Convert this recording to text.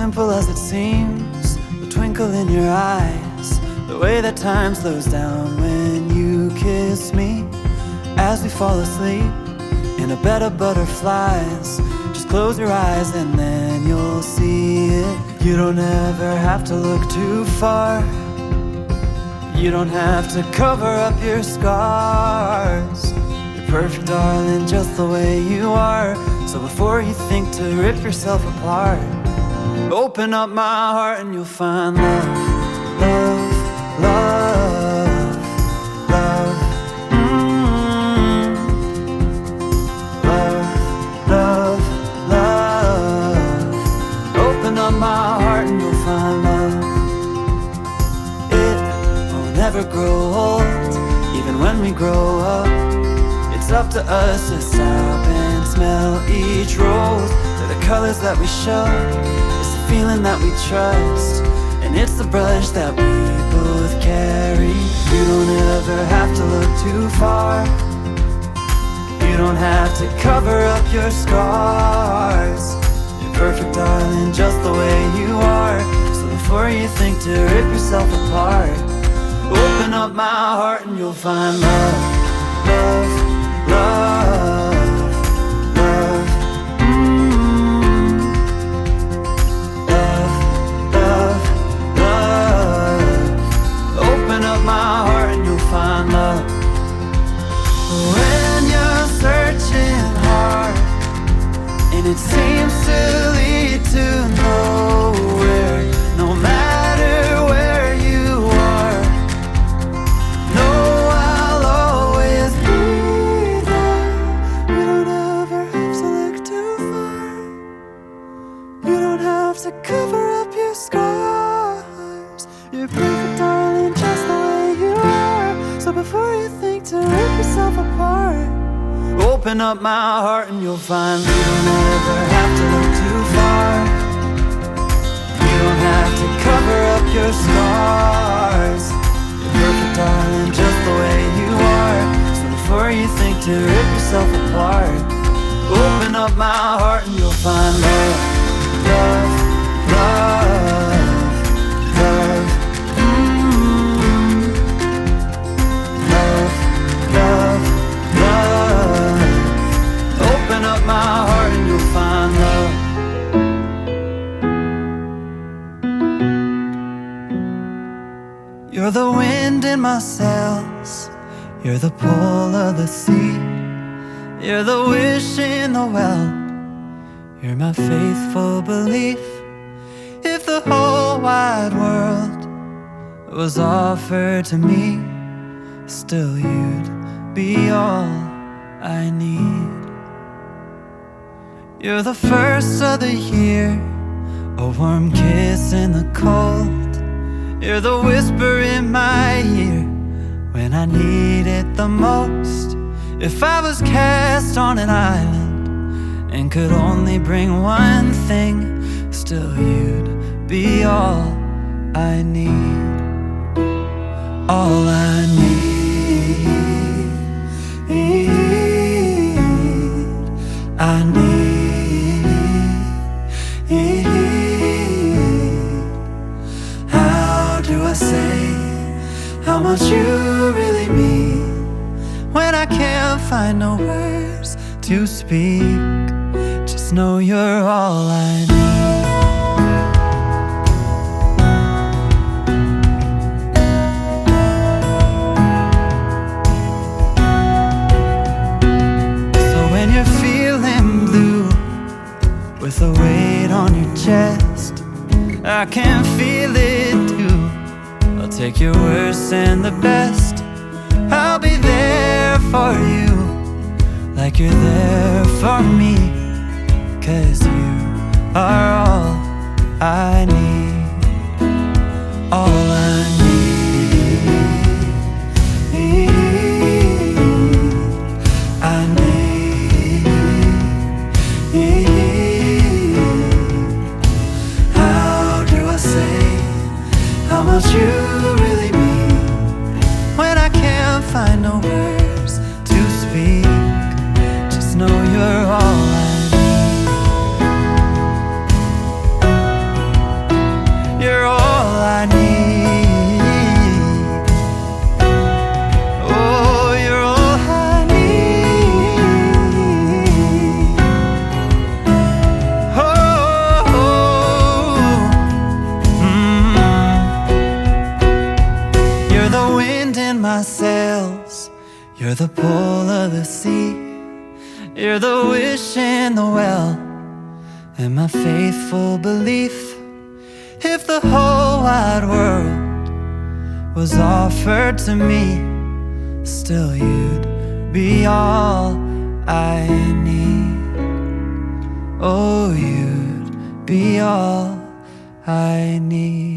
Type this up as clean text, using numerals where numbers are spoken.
simple as it seems, the twinkle in your eyes, the way that time slows down when you kiss me. As we fall asleep in a bed of butterflies, just close your eyes and then you'll see it. You don't ever have to look too far. You don't have to cover up your scars. You're perfect, darling, just the way you are. So before you think to rip yourself apart, open up my heart and you'll find love, love, love, love, love, love, love. Open up my heart and you'll find love. It will never grow old, even when we grow up. It's up to us to stop and smell each rose. They're the colors that we show, it's the feeling that we trust, and it's the brush that we both carry. You don't ever have to look too far. You don't have to cover up your scars. You're perfect, darling, just the way you are. So before you think to rip yourself apart, open up my heart and you'll find love, love, love, love, love, love, love. Open up my heart and you'll find love. When you're searching hard and it seems to lead to nowhere, no matter where you are, know I'll always be there. You don't ever have to look too far. You don't have to cover up your scars. You're perfect, darling, just the way you are. So before you think to rip yourself apart, open up my heart and you'll find you don't ever have to look too far. You don't have to cover up your scars. You're perfect, darling, just the way you are. So before you think to rip yourself apart, open up my heart and you'll find love, love, love, love, love, love, love. Open up my heart and you'll find love. You're the wind in my sails, you're the pull of the sea, you're the wish in the well, you're my faithful belief. If the whole wide world was offered to me, still you'd be all I need. You're the first of the year, a warm kiss in the cold. You're the whisper in my ear when I need it the most. If I was cast on an island and could only bring one thing, still you'd be all I need. All I need, I need. How do I say how much you really mean when I can't find no words to speak? Just know you're all I need. With the weight on your chest, I can feel it too. I'll take your worst and the best. I'll be there for you, like you're there for me, 'cause you are all I need. All I need, I need. How much you really mean when I can't find no words to speak. Just know you're all I need. You're the wish in the well, and my faithful belief. If the whole wide world was offered to me, still you'd be all I need. Oh, you'd be all I need.